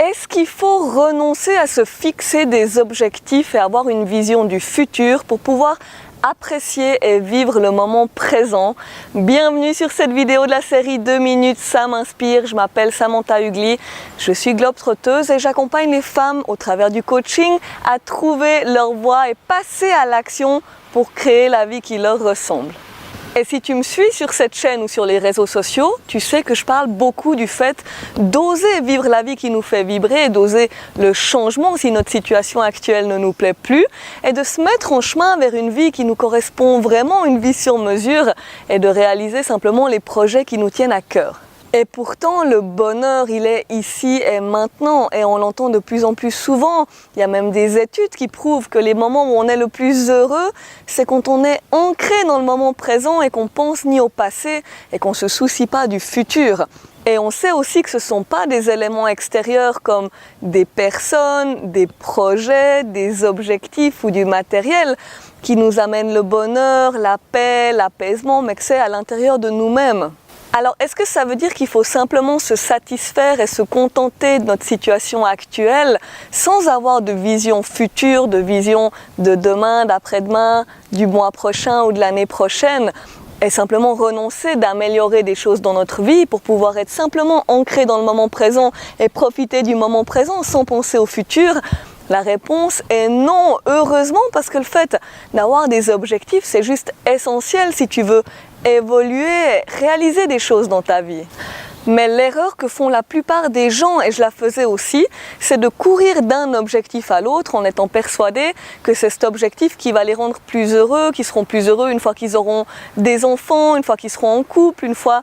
Est-ce qu'il faut renoncer à se fixer des objectifs et avoir une vision du futur pour pouvoir apprécier et vivre le moment présent? Bienvenue sur cette vidéo de la série 2 minutes, ça m'inspire. Je m'appelle Samantha Hugli, je suis globe-trotteuse et j'accompagne les femmes au travers du coaching à trouver leur voie et passer à l'action pour créer la vie qui leur ressemble. Et si tu me suis sur cette chaîne ou sur les réseaux sociaux, tu sais que je parle beaucoup du fait d'oser vivre la vie qui nous fait vibrer et d'oser le changement si notre situation actuelle ne nous plaît plus et de se mettre en chemin vers une vie qui nous correspond vraiment, une vie sur mesure et de réaliser simplement les projets qui nous tiennent à cœur. Et pourtant, le bonheur, il est ici et maintenant et on l'entend de plus en plus souvent. Il y a même des études qui prouvent que les moments où on est le plus heureux, c'est quand on est ancré dans le moment présent et qu'on pense ni au passé et qu'on ne se soucie pas du futur. Et on sait aussi que ce ne sont pas des éléments extérieurs comme des personnes, des projets, des objectifs ou du matériel qui nous amènent le bonheur, la paix, l'apaisement, mais que c'est à l'intérieur de nous-mêmes. Alors, est-ce que ça veut dire qu'il faut simplement se satisfaire et se contenter de notre situation actuelle sans avoir de vision future, de vision de demain, d'après-demain, du mois prochain ou de l'année prochaine et simplement renoncer d'améliorer des choses dans notre vie pour pouvoir être simplement ancré dans le moment présent et profiter du moment présent sans penser au futur? La réponse est non, heureusement, parce que le fait d'avoir des objectifs, c'est juste essentiel si tu veux évoluer, réaliser des choses dans ta vie. Mais l'erreur que font la plupart des gens, et je la faisais aussi, c'est de courir d'un objectif à l'autre en étant persuadés que c'est cet objectif qui va les rendre plus heureux, qu'ils seront plus heureux une fois qu'ils auront des enfants, une fois qu'ils seront en couple, une fois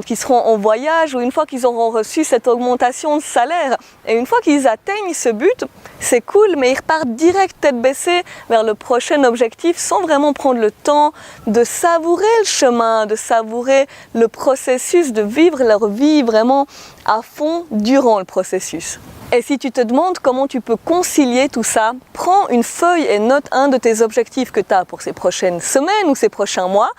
qu'ils seront en voyage ou une fois qu'ils auront reçu cette augmentation de salaire. Et une fois qu'ils atteignent ce but, c'est cool, mais ils repartent direct tête baissée vers le prochain objectif sans vraiment prendre le temps de savourer le chemin, de savourer le processus, de vivre leur vie vraiment à fond durant le processus. Et si tu te demandes comment tu peux concilier tout ça, prends une feuille et note un de tes objectifs que tu as pour ces prochaines semaines ou ces prochains mois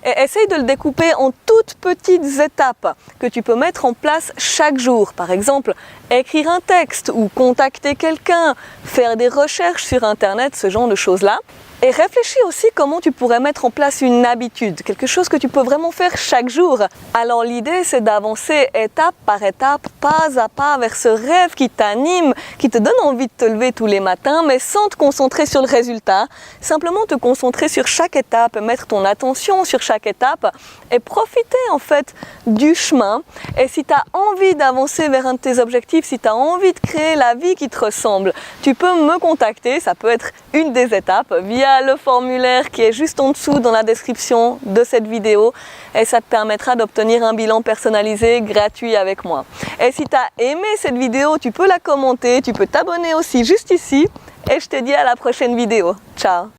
et essaye de le découper en toutes petites étapes que tu peux mettre en place chaque jour. Par exemple, écrire un texte ou contacter quelqu'un, faire des recherches sur Internet, ce genre de choses-là. Et réfléchis aussi comment tu pourrais mettre en place une habitude, quelque chose que tu peux vraiment faire chaque jour. Alors l'idée, c'est d'avancer étape par étape, pas à pas vers ce rêve qui t'anime, qui te donne envie de te lever tous les matins, mais sans te concentrer sur le résultat. Simplement te concentrer sur chaque étape, mettre ton attention sur chaque étape et profiter en fait du chemin. Et si tu as envie d'avancer vers un de tes objectifs, si tu as envie de créer la vie qui te ressemble, tu peux me contacter, ça peut être une des étapes, via le formulaire qui est juste en dessous dans la description de cette vidéo et ça te permettra d'obtenir un bilan personnalisé gratuit avec moi. Et si tu as aimé cette vidéo, tu peux la commenter, tu peux t'abonner aussi juste ici et je te dis à la prochaine vidéo. Ciao!